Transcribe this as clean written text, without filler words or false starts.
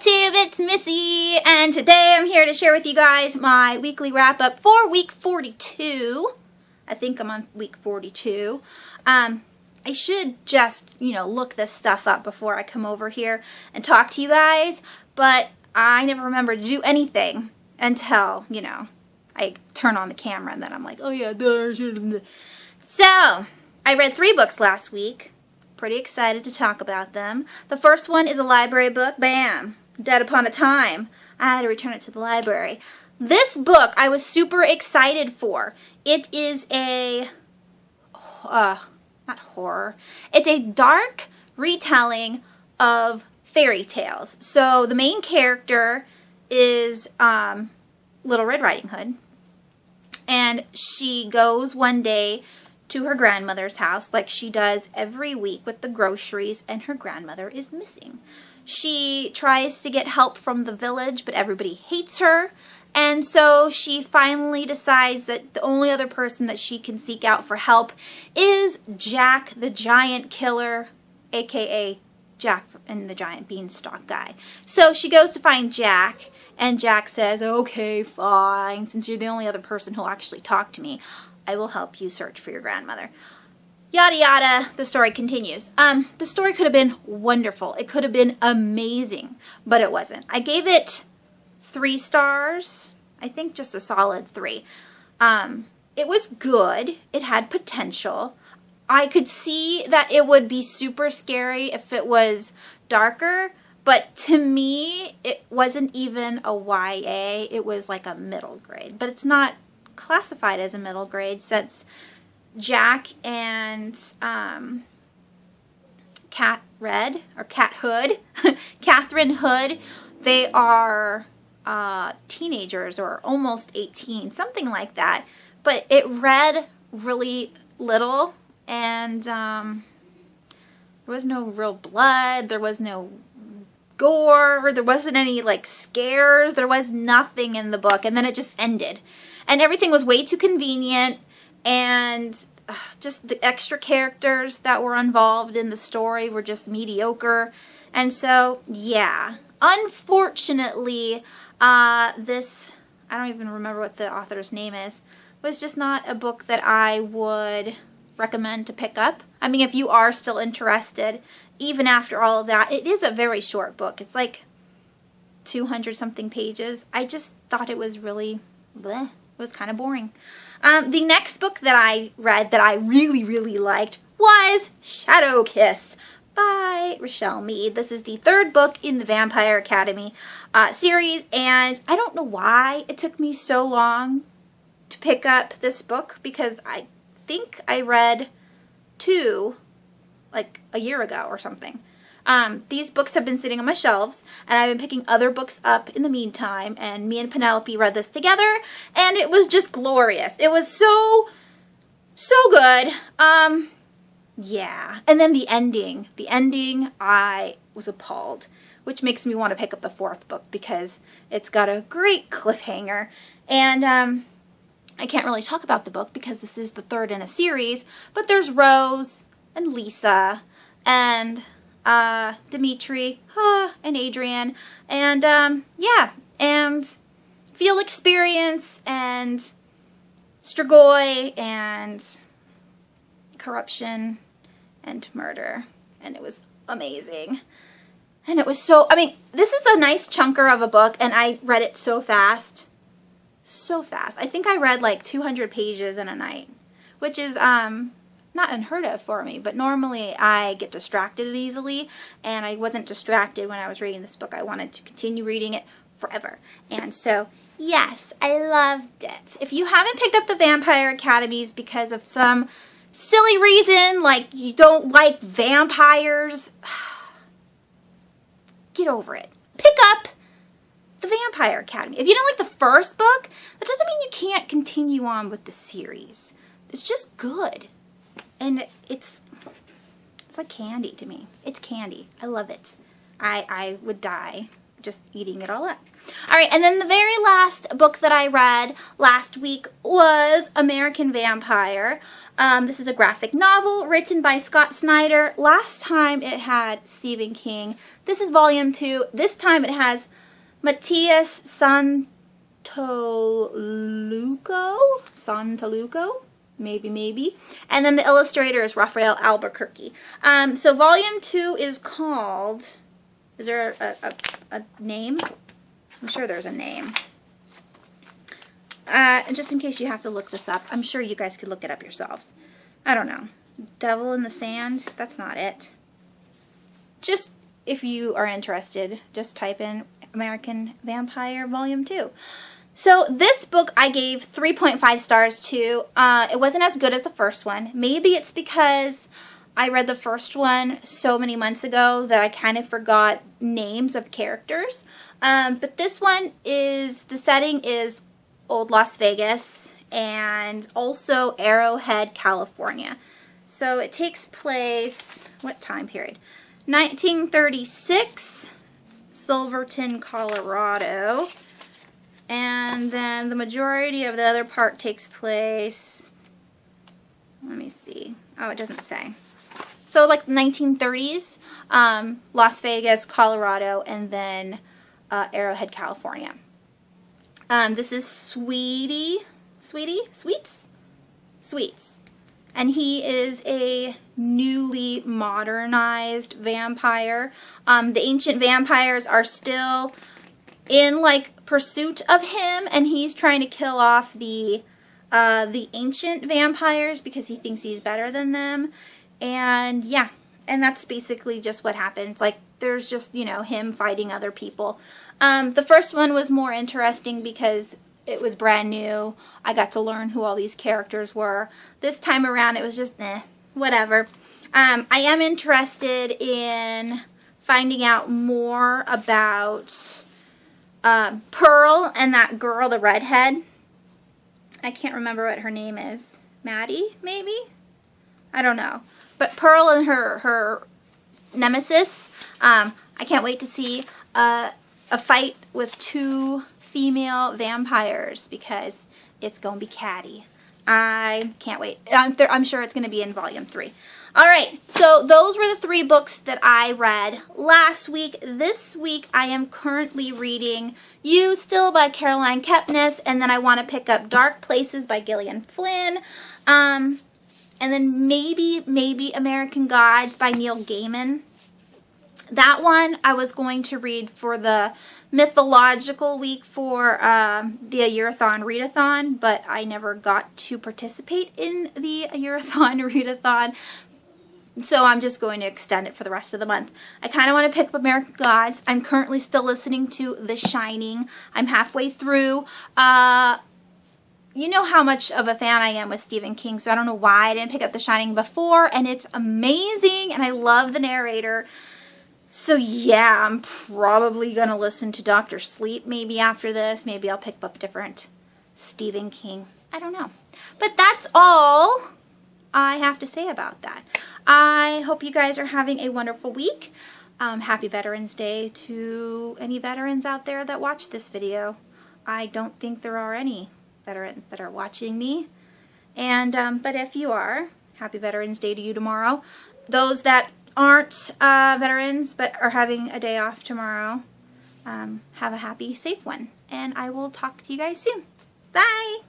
YouTube, it's Missy, and today I'm here to share with you guys my weekly wrap-up for week 42. I think I'm on week 42. I should just, look this stuff up before I come over here and talk to you guys, but I never remember to do anything until, I turn on the camera, and then I'm like, oh yeah, so, I read 3 books last week. Pretty excited to talk about them. The first one is a library book. Bam! Dead Upon a Time. I had to return it to the library. This book I was super excited for. It is a, not horror. It's a dark retelling of fairy tales. So the main character is Little Red Riding Hood. And she goes one day to her grandmother's house like she does every week with the groceries, and her grandmother is missing. She tries to get help from the village, but everybody hates her, and so she finally decides that the only other person that she can seek out for help is Jack the Giant Killer, aka Jack and the Giant Beanstalk guy. So she goes to find Jack, and Jack says, okay, fine, since you're the only other person who'll actually talk to me, I will help you search for your grandmother. Yada yada, the story continues. The story could have been wonderful. It could have been amazing, but it wasn't. I gave it 3 stars. I think just a solid 3. It was good. It had potential. I could see that it would be super scary if it was darker, but to me, it wasn't even a YA. It was like a middle grade, but it's not classified as a middle grade since Jack and Catherine Hood, they are teenagers or almost 18, something like that. But it read really little, and there was no real blood, there was no gore, there wasn't any like scares, there was nothing in the book, and then it just ended. And everything was way too convenient, and just the extra characters that were involved in the story were just mediocre. And so, yeah, unfortunately, this, I don't even remember what the author's name is, was just not a book that I would recommend to pick up. I mean, if you are still interested, even after all of that, it is a very short book. It's like 200 something pages. I just thought it was really bleh. It was kind of boring. The next book that I read that I really, really liked was Shadow Kiss by Rochelle Mead. This is the 3rd book in the Vampire Academy series, and I don't know why it took me so long to pick up this book, because I think I read 2 like a year ago or something. These books have been sitting on my shelves, and I've been picking other books up in the meantime, and me and Penelope read this together, and it was just glorious. It was so good. Yeah. And then the ending, I was appalled, which makes me want to pick up the 4th book, because it's got a great cliffhanger, and I can't really talk about the book because this is the 3rd in a series, but there's Rose and Lisa and Dimitri, and Adrian, and yeah, and Field Experience, and Strigoi, and corruption, and murder, and it was amazing. And it was so, I mean, this is a nice chunker of a book, and I read it so fast. So fast. I think I read like 200 pages in a night, which is, not unheard of for me, but normally I get distracted easily, and I wasn't distracted when I was reading this book. I wanted to continue reading it forever. And so, yes, I loved it. If you haven't picked up the Vampire Academies because of some silly reason, like you don't like vampires, get over it. Pick up the Vampire Academy. If you don't like the first book, that doesn't mean you can't continue on with the series. It's just good. And it's like candy to me. It's candy. I love it. I would die just eating it all up. All right, and then the very last book that I read last week was American Vampire. This is a graphic novel written by Scott Snyder. Last time it had Stephen King. This is volume 2. This time it has Matthias Santaluco, maybe. And then the illustrator is Raphael Albuquerque. So volume 2 is called, is there a name? I'm sure there's a name. Just in case you have to look this up, I'm sure you guys could look it up yourselves. I don't know. Devil in the Sand? That's not it. Just, if you are interested, just type in American Vampire Volume 2. So this book I gave 3.5 stars to. It wasn't as good as the first one. Maybe it's because I read the first one so many months ago that I kind of forgot names of characters. But this one is, the setting is old Las Vegas and also Arrowhead, California. So it takes place, what time period? 1936, Silverton, Colorado. And then the majority of the other part takes place, let me see. Oh, it doesn't say. So like the 1930s, Las Vegas, Colorado, and then Arrowhead, California. This is Sweets. And he is a newly modernized vampire. The ancient vampires are still in like pursuit of him, and he's trying to kill off the ancient vampires because he thinks he's better than them. And yeah, and that's basically just what happens. Like there's just, you know, him fighting other people. The first one was more interesting because it was brand new. I got to learn who all these characters were. This time around it was just whatever. I am interested in finding out more about Pearl and that girl, the redhead. I can't remember what her name is. Maddie, maybe? I don't know. But Pearl and her nemesis, I can't wait to see a fight with 2 female vampires because it's going to be catty. I can't wait. I'm sure it's going to be in volume 3. Alright, so those were the 3 books that I read last week. This week I am currently reading You Still by Caroline Kepnes, and then I want to pick up Dark Places by Gillian Flynn. And then maybe American Gods by Neil Gaiman. That one I was going to read for the mythological week for the Year-a-thon readathon, but I never got to participate in the Year-a-thon readathon, so I'm just going to extend it for the rest of the month. I kind of want to pick up American Gods. I'm currently still listening to The Shining. I'm halfway through. You know how much of a fan I am with Stephen King, so I don't know why I didn't pick up The Shining before, and it's amazing, and I love the narrator. So yeah, I'm probably going to listen to Dr. Sleep maybe after this. Maybe I'll pick up a different Stephen King. I don't know. But that's all I have to say about that. I hope you guys are having a wonderful week. Happy Veterans Day to any veterans out there that watch this video. I don't think there are any veterans that are watching me. And but if you are, happy Veterans Day to you tomorrow. Those that aren't veterans but are having a day off tomorrow, have a happy, safe one. And I will talk to you guys soon. Bye!